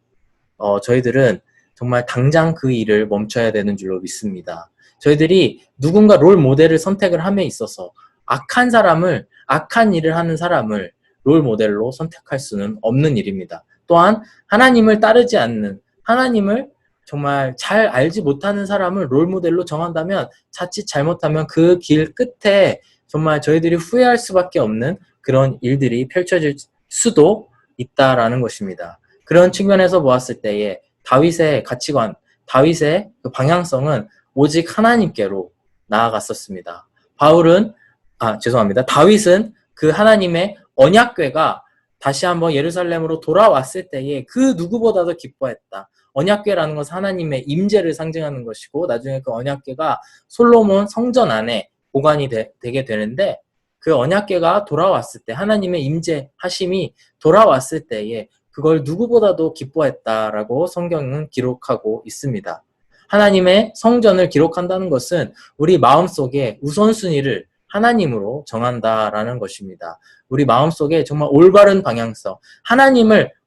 저희들은 정말 당장 그 일을 멈춰야 되는 줄로 믿습니다. 저희들이 누군가 롤 모델을 선택을 함에 있어서 악한 일을 하는 사람을 롤 모델로 선택할 수는 없는 일입니다. 또한 하나님을 따르지 않는, 하나님을 정말 잘 알지 못하는 사람을 롤 모델로 정한다면 자칫 잘못하면 그 길 끝에 정말 저희들이 후회할 수밖에 없는 그런 일들이 펼쳐질 수도 있다라는 것입니다. 그런 측면에서 보았을 때에 다윗의 가치관, 다윗의 그 방향성은 오직 하나님께로 나아갔었습니다. 다윗은 그 하나님의 언약궤가 다시 한번 예루살렘으로 돌아왔을 때에 그 누구보다도 기뻐했다. 언약궤라는 것은 하나님의 임재를 상징하는 것이고 나중에 그 언약궤가 솔로몬 성전 안에 보관이 되게 되는데 그 언약궤가 돌아왔을 때 하나님의 임재하심이 돌아왔을 때에 그걸 누구보다도 기뻐했다라고 성경은 기록하고 있습니다. 하나님의 성전을 기록한다는 것은 우리 마음속에 우선순위를 하나님으로 정한다라는 것입니다. 우리 마음속에 정말 올바른 방향성,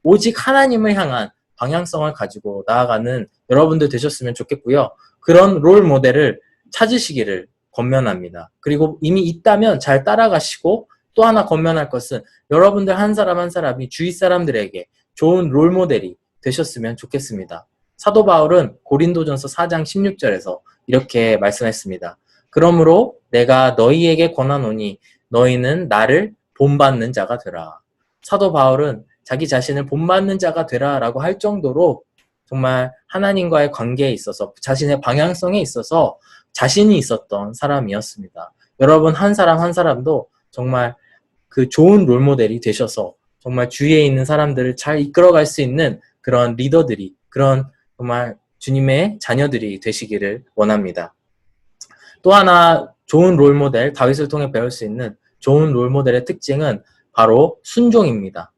오직 하나님을 향한 방향성을 가지고 나아가는 여러분들 되셨으면 좋겠고요. 그런 롤 모델을 찾으시기를 권면합니다. 그리고 이미 있다면 잘 따라가시고 또 하나 권면할 것은 여러분들 한 사람 한 사람이 주위 사람들에게 좋은 롤 모델이 되셨으면 좋겠습니다. 사도 바울은 고린도전서 4장 16절에서 이렇게 말씀했습니다. 그러므로 내가 너희에게 권하노니 너희는 나를 본받는 자가 되라. 사도 바울은 자기 자신을 본받는 자가 되라라고 할 정도로 정말 하나님과의 관계에 있어서 자신의 방향성에 있어서 자신이 있었던 사람이었습니다. 여러분 한 사람 한 사람도 정말 그 좋은 롤모델이 되셔서 정말 주위에 있는 사람들을 잘 이끌어갈 수 있는 그런 리더들이, 그런 정말 주님의 자녀들이 되시기를 원합니다. 또 하나 좋은 롤모델, 다윗을 통해 배울 수 있는 좋은 롤모델의 특징은 바로 순종입니다.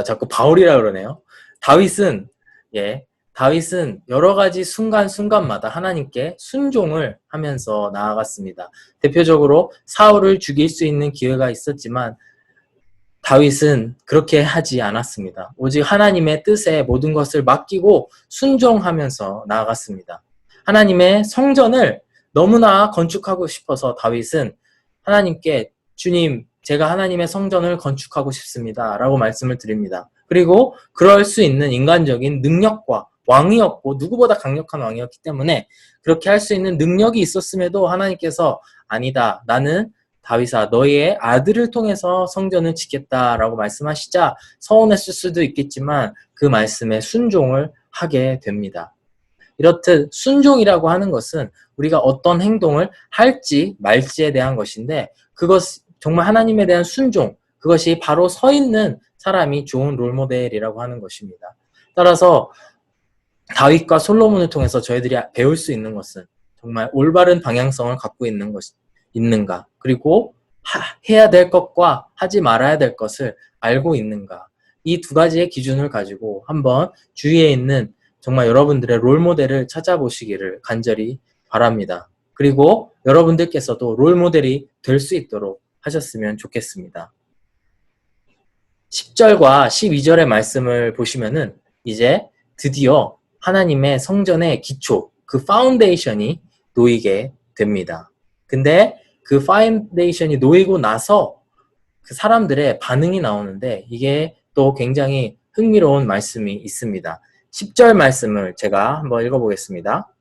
자꾸 바울이라 그러네요. 다윗은 여러 가지 순간순간마다 하나님께 순종을 하면서 나아갔습니다. 대표적으로 사울을 죽일 수 있는 기회가 있었지만 다윗은 그렇게 하지 않았습니다. 오직 하나님의 뜻에 모든 것을 맡기고 순종하면서 나아갔습니다. 하나님의 성전을 너무나 건축하고 싶어서 다윗은 하나님께 주님, 제가 하나님의 성전을 건축하고 싶습니다. 라고 말씀을 드립니다. 그리고 그럴 수 있는 인간적인 능력과 왕이었고 누구보다 강력한 왕이었기 때문에 그렇게 할 수 있는 능력이 있었음에도 하나님께서 아니다. 나는 다윗아 너희의 아들을 통해서 성전을 짓겠다라고 말씀하시자 서운했을 수도 있겠지만 그 말씀에 순종을 하게 됩니다. 이렇듯 순종이라고 하는 것은 우리가 어떤 행동을 할지 말지에 대한 것인데 정말 하나님에 대한 순종, 그것이 바로 서 있는 사람이 좋은 롤모델이라고 하는 것입니다. 따라서 다윗과 솔로몬을 통해서 저희들이 배울 수 있는 것은 정말 올바른 방향성을 갖고 있는가, 그리고 해야 될 것과 하지 말아야 될 것을 알고 있는가, 이 두 가지의 기준을 가지고 한번 주위에 있는 정말 여러분들의 롤모델을 찾아보시기를 간절히 바랍니다. 그리고 여러분들께서도 롤모델이 될 수 있도록 하셨으면 좋겠습니다. 10절과 12절의 말씀을 보시면은 이제 드디어 하나님의 성전의 기초, 그 파운데이션이 놓이게 됩니다. 근데 그 파운데이션이 놓이고 나서 그 사람들의 반응이 나오는데 이게 또 굉장히 흥미로운 말씀이 있습니다. 10절 말씀을 제가 한번 읽어보겠습니다.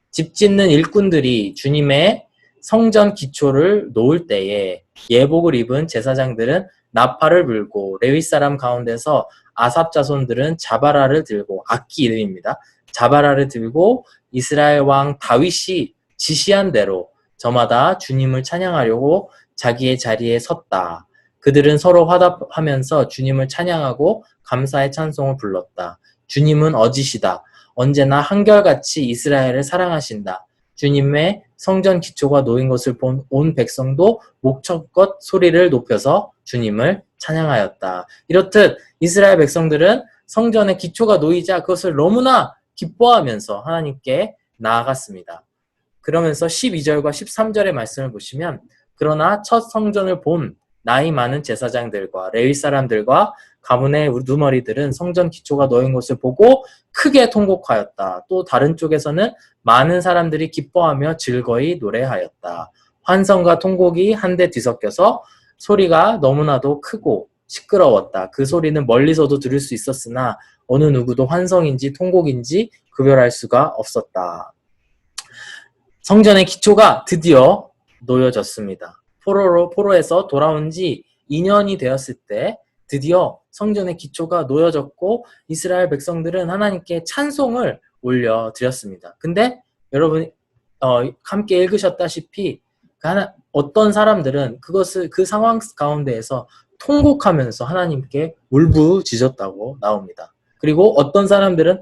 집 짓는 일꾼들이 주님의 성전 기초를 놓을 때에 예복을 입은 제사장들은 나팔을 불고 레위 사람 가운데서 아삽 자손들은 자바라를 들고, 악기 이름입니다. 자바라를 들고 이스라엘 왕 다윗이 지시한 대로 저마다 주님을 찬양하려고 자기의 자리에 섰다. 그들은 서로 화답하면서 주님을 찬양하고 감사의 찬송을 불렀다. 주님은 어지시다. 언제나 한결같이 이스라엘을 사랑하신다. 주님의 성전 기초가 놓인 것을 본 온 백성도 목청껏 소리를 높여서 주님을 찬양하였다. 이렇듯 이스라엘 백성들은 성전의 기초가 놓이자 그것을 너무나 기뻐하면서 하나님께 나아갔습니다. 그러면서 12절과 13절의 말씀을 보시면 그러나 첫 성전을 본 나이 많은 제사장들과 레위 사람들과 가문의 우두머리들은 성전 기초가 놓인 것을 보고 크게 통곡하였다. 또 다른 쪽에서는 많은 사람들이 기뻐하며 즐거이 노래하였다. 환성과 통곡이 한데 뒤섞여서 소리가 너무나도 크고 시끄러웠다. 그 소리는 멀리서도 들을 수 있었으나 어느 누구도 환성인지 통곡인지 구별할 수가 없었다. 성전의 기초가 드디어 놓여졌습니다. 포로에서 돌아온 지 2년이 되었을 때 드디어 성전의 기초가 놓여졌고 이스라엘 백성들은 하나님께 찬송을 올려드렸습니다. 근데 여러분 함께 읽으셨다시피 어떤 사람들은 그 상황 가운데에서 통곡하면서 하나님께 울부짖었다고 나옵니다. 그리고 어떤 사람들은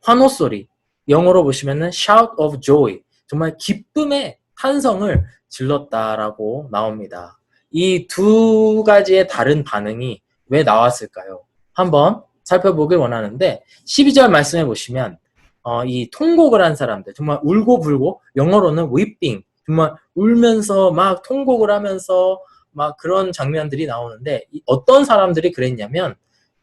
환호소리, 영어로 보시면은 shout of joy, 정말 기쁨의 탄성을 질렀다라고 나옵니다. 이 두 가지의 다른 반응이 왜 나왔을까요? 한번 살펴보길 원하는데 12절 말씀해 보시면 이 통곡을 한 사람들, 정말 울고불고, 영어로는 weeping, 정말 울면서 막 통곡을 하면서 막 그런 장면들이 나오는데 어떤 사람들이 그랬냐면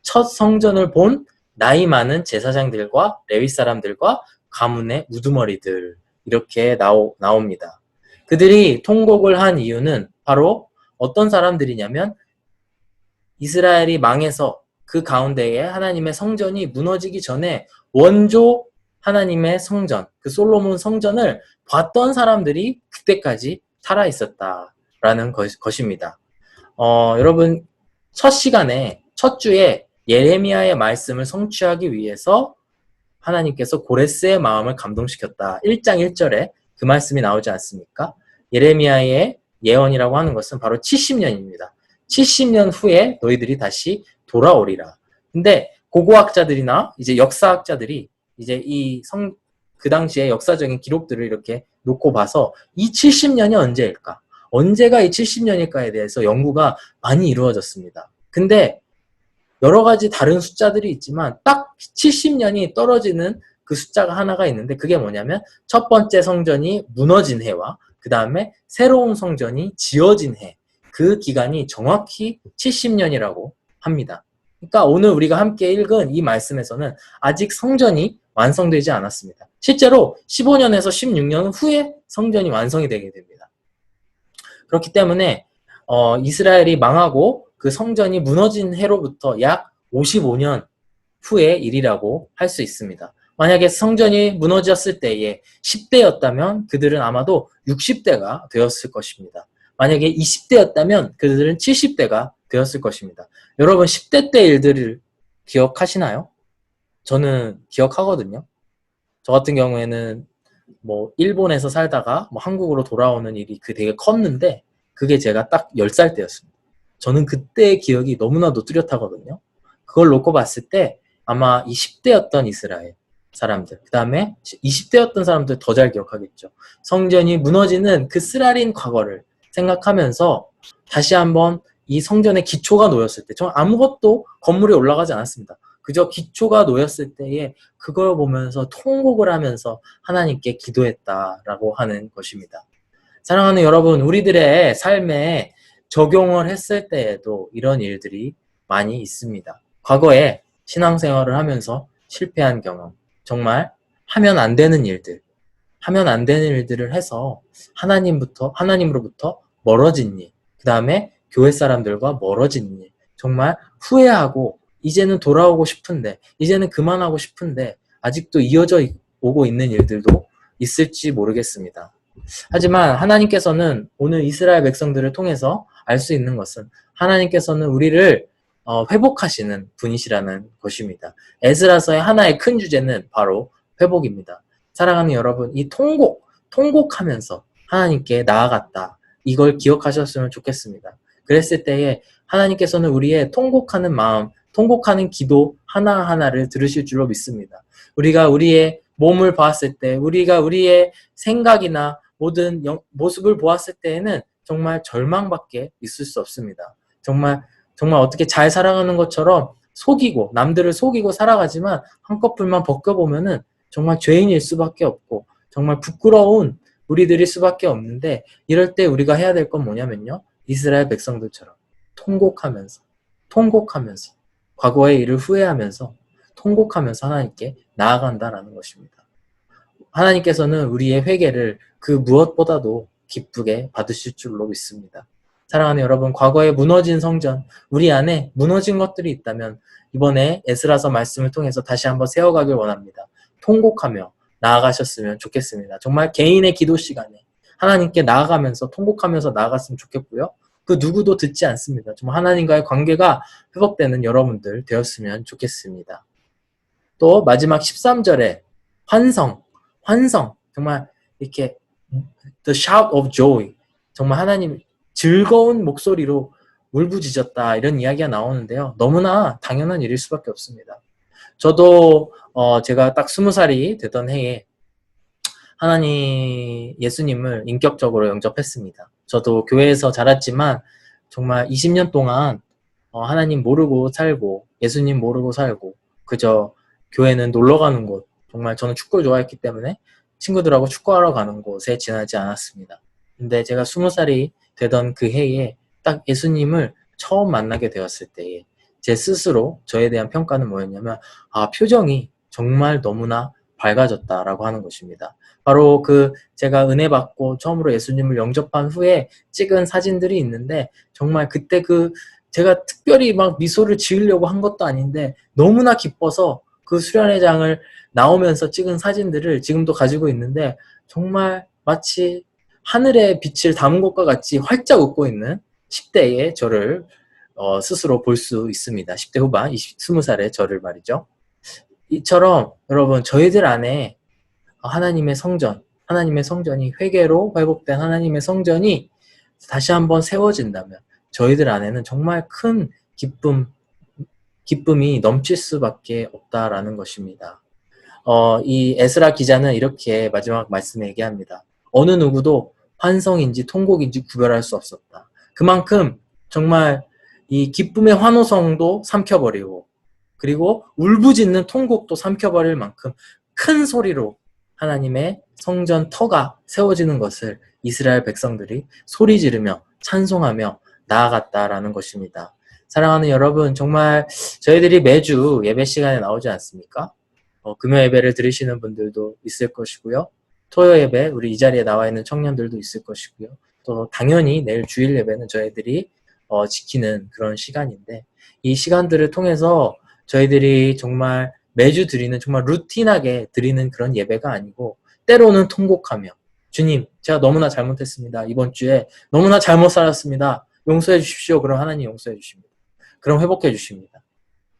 첫 성전을 본 나이 많은 제사장들과 레위 사람들과 가문의 우두머리들, 이렇게 나옵니다. 그들이 통곡을 한 이유는 바로 어떤 사람들이냐면 이스라엘이 망해서 그 가운데에 하나님의 성전이 무너지기 전에 원조 하나님의 성전, 그 솔로몬 성전을 봤던 사람들이 그때까지 살아있었다라는 것입니다. 여러분, 첫 주에 예레미야의 말씀을 성취하기 위해서 하나님께서 고레스의 마음을 감동시켰다. 1장 1절에 그 말씀이 나오지 않습니까? 예레미야의 예언이라고 하는 것은 바로 70년입니다. 70년 후에 너희들이 다시 돌아오리라. 근데 고고학자들이나 이제 역사학자들이 이제 그 당시의 역사적인 기록들을 이렇게 놓고 봐서 이 70년이 언제일까? 언제가 이 70년일까에 대해서 연구가 많이 이루어졌습니다. 근데 여러 가지 다른 숫자들이 있지만 딱 70년이 떨어지는 그 숫자가 하나가 있는데 그게 뭐냐면 첫 번째 성전이 무너진 해와 그 다음에 새로운 성전이 지어진 해, 그 기간이 정확히 70년이라고 합니다. 그러니까 오늘 우리가 함께 읽은 이 말씀에서는 아직 성전이 완성되지 않았습니다. 실제로 15년에서 16년 후에 성전이 완성이 되게 됩니다. 그렇기 때문에 이스라엘이 망하고 그 성전이 무너진 해로부터 약 55년 후의 일이라고 할 수 있습니다. 만약에 성전이 무너졌을 때에 10대였다면 그들은 아마도 60대가 되었을 것입니다. 만약에 20대였다면 그들은 70대가 되었을 것입니다. 여러분 10대 때 일들을 기억하시나요? 저는 기억하거든요. 저 같은 경우에는 일본에서 살다가 한국으로 돌아오는 일이 되게 컸는데 그게 제가 딱 10살 때였습니다. 저는 그때의 기억이 너무나도 뚜렷하거든요. 그걸 놓고 봤을 때 아마 20대였던 이스라엘 사람들, 그 다음에 20대였던 사람들 더 잘 기억하겠죠. 성전이 무너지는 그 쓰라린 과거를 생각하면서 다시 한번 이 성전의 기초가 놓였을 때, 정말 아무것도 건물이 올라가지 않았습니다. 그저 기초가 놓였을 때에 그걸 보면서 통곡을 하면서 하나님께 기도했다라고 하는 것입니다. 사랑하는 여러분, 우리들의 삶에 적용을 했을 때에도 이런 일들이 많이 있습니다. 과거에 신앙생활을 하면서 실패한 경험, 정말 하면 안 되는 일들을 해서 하나님으로부터 멀어진 일, 그 다음에 교회 사람들과 멀어진 일, 정말 후회하고 이제는 돌아오고 싶은데, 이제는 그만하고 싶은데 아직도 이어져 오고 있는 일들도 있을지 모르겠습니다. 하지만 하나님께서는 오늘 이스라엘 백성들을 통해서 알 수 있는 것은 하나님께서는 우리를 회복하시는 분이시라는 것입니다. 에스라서의 하나의 큰 주제는 바로 회복입니다. 사랑하는 여러분, 이 통곡하면서 하나님께 나아갔다. 이걸 기억하셨으면 좋겠습니다. 그랬을 때에 하나님께서는 우리의 통곡하는 마음, 통곡하는 기도 하나하나를 들으실 줄로 믿습니다. 우리가 우리의 몸을 보았을 때, 우리가 우리의 생각이나 모든 모습을 보았을 때에는 정말 절망밖에 있을 수 없습니다. 정말 어떻게 잘 살아가는 것처럼 속이고 남들을 속이고 살아가지만 한꺼풀만 벗겨보면은 정말 죄인일 수밖에 없고 정말 부끄러운 우리들일 수밖에 없는데, 이럴 때 우리가 해야 될 건 뭐냐면요, 이스라엘 백성들처럼 통곡하면서 과거의 일을 후회하면서 통곡하면서 하나님께 나아간다라는 것입니다. 하나님께서는 우리의 회개를 그 무엇보다도 기쁘게 받으실 줄로 믿습니다. 사랑하는 여러분, 과거에 무너진 성전, 우리 안에 무너진 것들이 있다면 이번에 에스라서 말씀을 통해서 다시 한번 세워가길 원합니다. 통곡하며 나아가셨으면 좋겠습니다. 정말 개인의 기도 시간에 하나님께 나아가면서 통곡하면서 나아갔으면 좋겠고요. 그 누구도 듣지 않습니다. 정말 하나님과의 관계가 회복되는 여러분들 되었으면 좋겠습니다. 또 마지막 13절에 환성, 정말 이렇게 the shout of joy, 정말 하나님 즐거운 목소리로 울부짖었다, 이런 이야기가 나오는데요. 너무나 당연한 일일 수밖에 없습니다. 저도 제가 딱 20살이 되던 해에 예수님을 인격적으로 영접했습니다. 저도 교회에서 자랐지만 정말 20년 동안 하나님 모르고 살고 예수님 모르고 살고 그저 교회는 놀러 가는 곳, 정말 저는 축구를 좋아했기 때문에 친구들하고 축구하러 가는 곳에 지나지 않았습니다. 근데 제가 20살이 되던 그 해에 딱 예수님을 처음 만나게 되었을 때에 제 스스로 저에 대한 평가는 뭐였냐면, 표정이 정말 너무나 밝아졌다라고 하는 것입니다. 바로 제가 은혜 받고 처음으로 예수님을 영접한 후에 찍은 사진들이 있는데, 정말 그때 제가 특별히 막 미소를 지으려고 한 것도 아닌데 너무나 기뻐서 그 수련회장을 나오면서 찍은 사진들을 지금도 가지고 있는데, 정말 마치 하늘의 빛을 담은 것과 같이 활짝 웃고 있는 10대의 저를 스스로 볼 수 있습니다. 10대 후반, 20살의 저를 말이죠. 이처럼 여러분, 저희들 안에 하나님의 성전이 회개로 회복된 하나님의 성전이 다시 한번 세워진다면 저희들 안에는 정말 큰 기쁨이 넘칠 수밖에 없다라는 것입니다. 이 에스라 기자는 이렇게 마지막 말씀에 얘기합니다. 어느 누구도 환성인지 통곡인지 구별할 수 없었다. 그만큼 정말 이 기쁨의 환호성도 삼켜버리고, 그리고 울부짖는 통곡도 삼켜버릴 만큼 큰 소리로 하나님의 성전 터가 세워지는 것을 이스라엘 백성들이 소리 지르며 찬송하며 나아갔다라는 것입니다. 사랑하는 여러분, 정말 저희들이 매주 예배 시간에 나오지 않습니까? 금요 예배를 들으시는 분들도 있을 것이고요. 토요 예배, 우리 이 자리에 나와 있는 청년들도 있을 것이고요. 또 당연히 내일 주일 예배는 저희들이 지키는 그런 시간인데, 이 시간들을 통해서 저희들이 정말 매주 드리는, 정말 루틴하게 드리는 그런 예배가 아니고, 때로는 통곡하며, 주님, 제가 너무나 잘못했습니다. 이번 주에 너무나 잘못 살았습니다. 용서해 주십시오. 그럼 하나님 용서해 주십니다. 그럼 회복해 주십니다.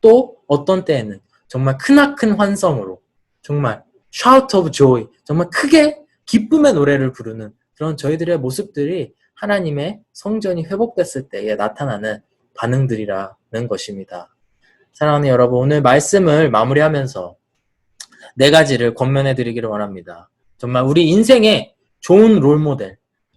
또 어떤 때에는 정말 크나큰 환성으로, 정말 shout of joy, 정말 크게 기쁨의 노래를 부르는 그런 저희들의 모습들이 하나님의 성전이 회복됐을 때에 나타나는 반응들이라는 것입니다. 사랑하는 여러분, 오늘 말씀을 마무리하면서 4가지를 권면해 드리기를 원합니다. 정말 우리 인생에 좋은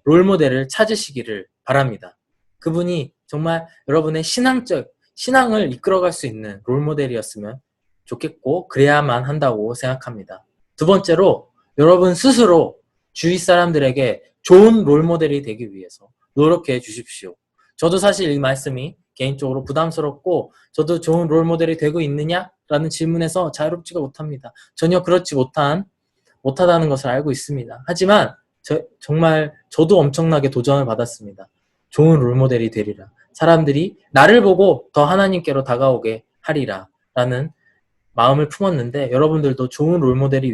롤모델을 찾으시기를 바랍니다. 그분이 정말 여러분의 신앙을 이끌어갈 수 있는 롤모델이었으면 좋겠고, 그래야만 한다고 생각합니다. 두 번째로, 여러분 스스로 주위 사람들에게 좋은 롤모델이 되기 위해서 노력해 주십시오. 저도 사실 이 말씀이 개인적으로 부담스럽고, 저도 좋은 롤모델이 되고 있느냐라는 질문에서 자유롭지가 못합니다. 전혀 그렇지 못하다는 것을 알고 있습니다. 하지만 정말 저도 엄청나게 도전을 받았습니다. 좋은 롤모델이 되리라. 사람들이 나를 보고 더 하나님께로 다가오게 하리라 라는 마음을 품었는데, 여러분들도 좋은 롤모델이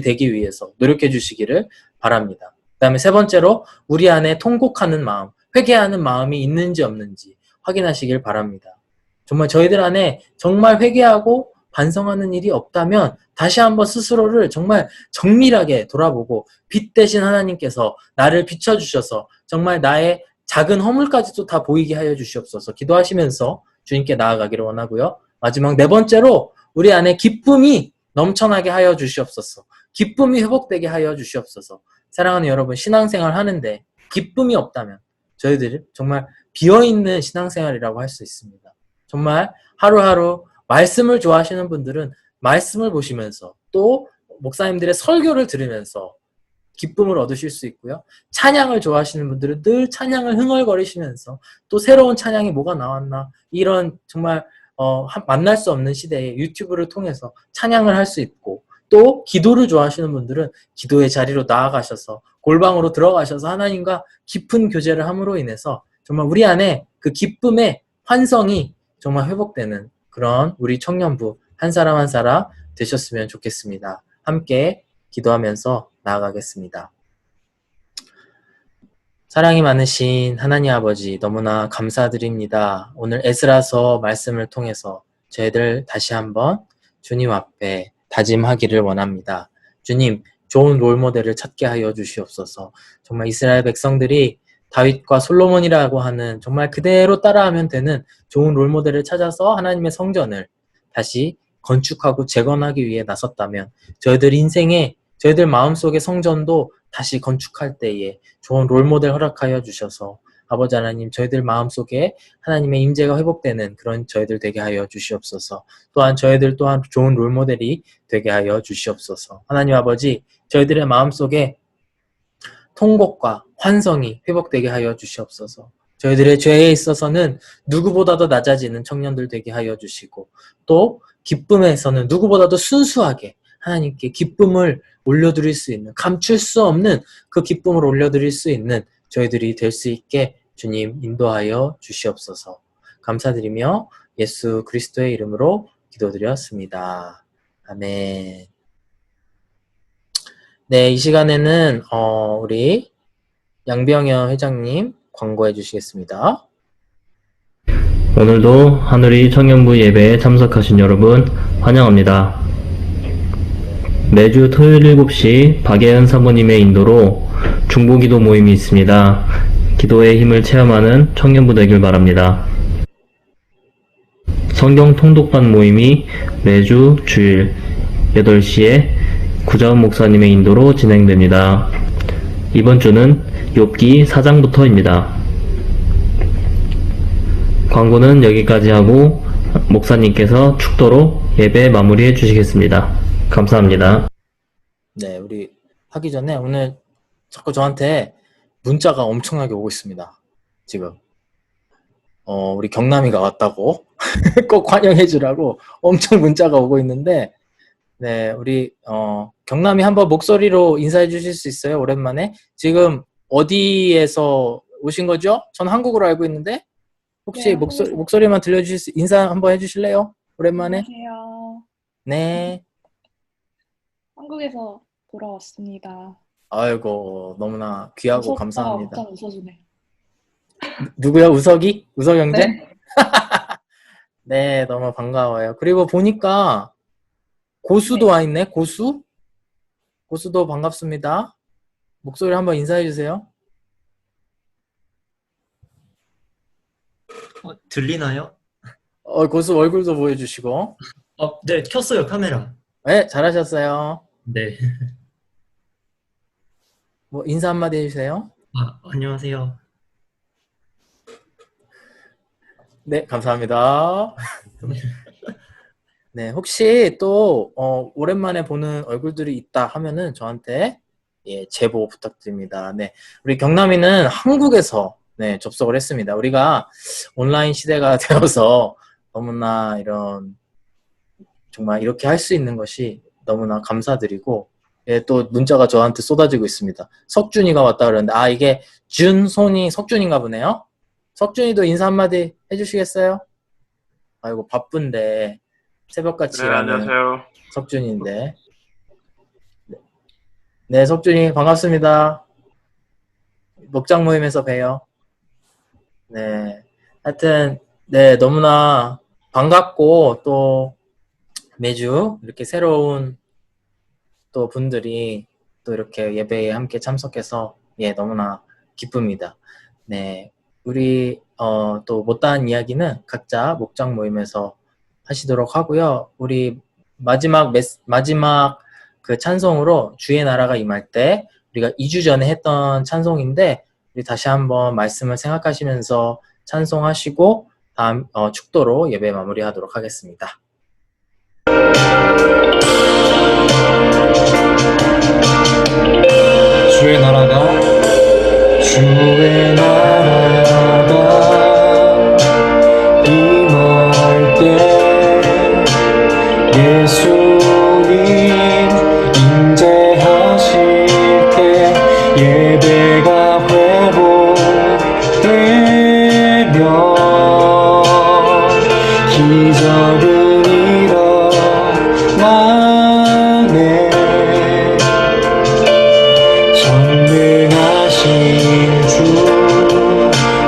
되기 위해서 노력해 주시기를 바랍니다. 그 다음에 3번째로, 우리 안에 통곡하는 마음, 회개하는 마음이 있는지 없는지 확인하시길 바랍니다. 정말 저희들 안에 정말 회개하고 반성하는 일이 없다면 다시 한번 스스로를 정말 정밀하게 돌아보고 빛 대신 하나님께서 나를 비춰주셔서 정말 나의 작은 허물까지도 다 보이게 하여 주시옵소서 기도하시면서 주님께 나아가기를 원하고요. 마지막 네 번째로 우리 안에 기쁨이 넘쳐나게 하여 주시옵소서. 기쁨이 회복되게 하여 주시옵소서. 사랑하는 여러분, 신앙생활 하는데 기쁨이 없다면 저희들이 정말 비어있는 신앙생활이라고 할 수 있습니다. 정말 하루하루 말씀을 좋아하시는 분들은 말씀을 보시면서 또 목사님들의 설교를 들으면서 기쁨을 얻으실 수 있고요. 찬양을 좋아하시는 분들은 늘 찬양을 흥얼거리시면서 또 새로운 찬양이 뭐가 나왔나 이런 정말 만날 수 없는 시대에 유튜브를 통해서 찬양을 할 수 있고 또 기도를 좋아하시는 분들은 기도의 자리로 나아가셔서 골방으로 들어가셔서 하나님과 깊은 교제를 함으로 인해서 정말 우리 안에 그 기쁨의 환성이 정말 회복되는 그런 우리 청년부 한 사람 한 사람 되셨으면 좋겠습니다. 함께 기도하면서 나아가겠습니다. 사랑이 많으신 하나님 아버지 너무나 감사드립니다. 오늘 에스라서 말씀을 통해서 저희들 다시 한번 주님 앞에 다짐하기를 원합니다. 주님, 좋은 롤모델을 찾게 하여 주시옵소서. 정말 이스라엘 백성들이 다윗과 솔로몬이라고 하는 정말 그대로 따라하면 되는 좋은 롤모델을 찾아서 하나님의 성전을 다시 건축하고 재건하기 위해 나섰다면 저희들 인생에 저희들 마음속의 성전도 다시 건축할 때에 좋은 롤모델 허락하여 주셔서 아버지 하나님 저희들 마음속에 하나님의 임재가 회복되는 그런 저희들 되게 하여 주시옵소서. 또한 저희들 또한 좋은 롤모델이 되게 하여 주시옵소서. 하나님 아버지 저희들의 마음속에 통곡과 환성이 회복되게 하여 주시옵소서. 저희들의 죄에 있어서는 누구보다도 낮아지는 청년들 되게 하여 주시고 또 기쁨에서는 누구보다도 순수하게 하나님께 기쁨을 올려드릴 수 있는 감출 수 없는 그 기쁨을 올려드릴 수 있는 저희들이 될 수 있게 주님 인도하여 주시옵소서. 감사드리며 예수 그리스도의 이름으로 기도드렸습니다. 아멘. 네, 이 시간에는 우리 양병현 회장님 광고해 주시겠습니다. 오늘도 하늘이 청년부 예배에 참석하신 여러분 환영합니다. 매주 토요일 7시 박예은 사모님의 인도로 중보기도 모임이 있습니다. 기도의 힘을 체험하는 청년부 되길 바랍니다. 성경 통독반 모임이 매주 주일 8시에 구자원 목사님의 인도로 진행됩니다. 이번 주는 욥기 4장부터입니다. 광고는 여기까지 하고 목사님께서 축도로 예배 마무리해 주시겠습니다. 감사합니다. 네, 우리 하기 전에 오늘 자꾸 저한테 문자가 엄청나게 오고 있습니다. 지금 우리 경남이가 왔다고 꼭 환영해 주라고 엄청 문자가 오고 있는데 네, 우리 경남이 한번 목소리로 인사해 주실 수 있어요? 오랜만에. 지금 어디에서 오신 거죠? 전 한국으로 알고 있는데 혹시 네, 목소리만 들려주실 수 인사 한번 해주실래요? 오랜만에. 안녕하세요. 네. 한국에서 돌아왔습니다. 아이고 너무나 귀하고 감사합니다. 웃어주네 누구야? 우석이? 우석 형제? 네. 네, 너무 반가워요. 그리고 보니까 고수도 네. 와 있네. 고수도 반갑습니다. 목소리 한번 인사해 주세요. 들리나요? 고수 얼굴도 보여주시고. 네, 켰어요, 카메라. 네, 잘하셨어요. 네. 뭐 인사 한마디 해주세요. 안녕하세요. 네, 감사합니다. 네, 혹시 또 오랜만에 보는 얼굴들이 있다 하면은 저한테 제보 부탁드립니다. 네, 우리 경남이는 한국에서 네, 접속을 했습니다. 우리가 온라인 시대가 되어서 너무나 이런 정말 이렇게 할 수 있는 것이 너무나 감사드리고 또 문자가 저한테 쏟아지고 있습니다. 석준이가 왔다 그러는데 이게 준손이 석준인가 보네요. 석준이도 인사 한마디 해주시겠어요? 아이고 바쁜데 새벽같이 네, 안녕하세요. 석준인데 네 석준이 반갑습니다. 목장 모임에서 봬요. 네 하여튼 네 너무나 반갑고 또 매주 이렇게 새로운 또 분들이 또 이렇게 예배에 함께 참석해서 너무나 기쁩니다. 네, 우리 또 못다한 이야기는 각자 목장 모임에서 하시도록 하고요. 우리 마지막 그 찬송으로 주의 나라가 임할 때 우리가 2주 전에 했던 찬송인데 우리 다시 한번 말씀을 생각하시면서 찬송하시고 다음 축도로 예배 마무리하도록 하겠습니다. 주의 나라가 임할 때 예수님 임재하실 때 예배가 회복되며 기적은 일어나네. 전능하신 주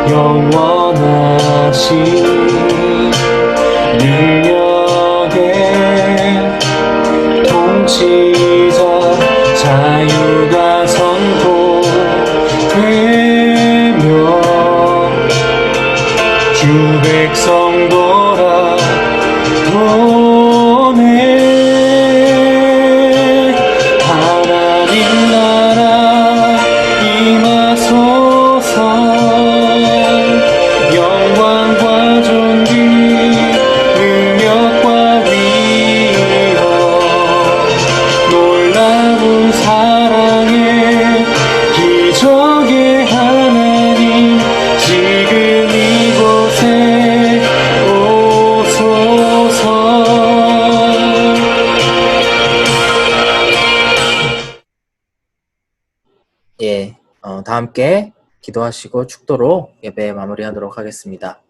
영원하신 능력의 통치자 자유가 선포되며 주 백성 돌아오네. 하나님 나라 임하소서. 영광과 존귀 능력과 위엄 놀라운 사랑의 기적의 하나님 지금 이곳에 오소서. 다 함께 기도하시고 축도로 예배 마무리하도록 하겠습니다.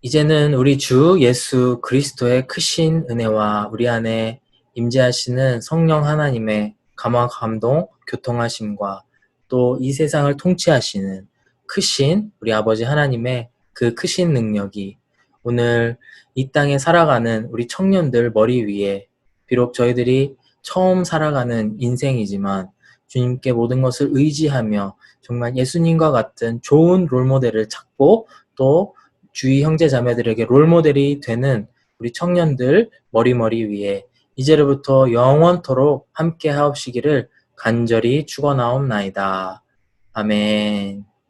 이제는 우리 주 예수 그리스도의 크신 은혜와 우리 안에 임재하시는 성령 하나님의 감화 감동 교통하심과 또 이 세상을 통치하시는 크신 우리 아버지 하나님의 그 크신 능력이 오늘 이 땅에 살아가는 우리 청년들 머리 위에 비록 저희들이 처음 살아가는 인생이지만 주님께 모든 것을 의지하며 정말 예수님과 같은 좋은 롤모델을 찾고 또 주위 형제 자매들에게 롤모델이 되는 우리 청년들 머리 위에 이제로부터 영원토록 함께 하옵시기를 간절히 축원하옵나이다. 아멘.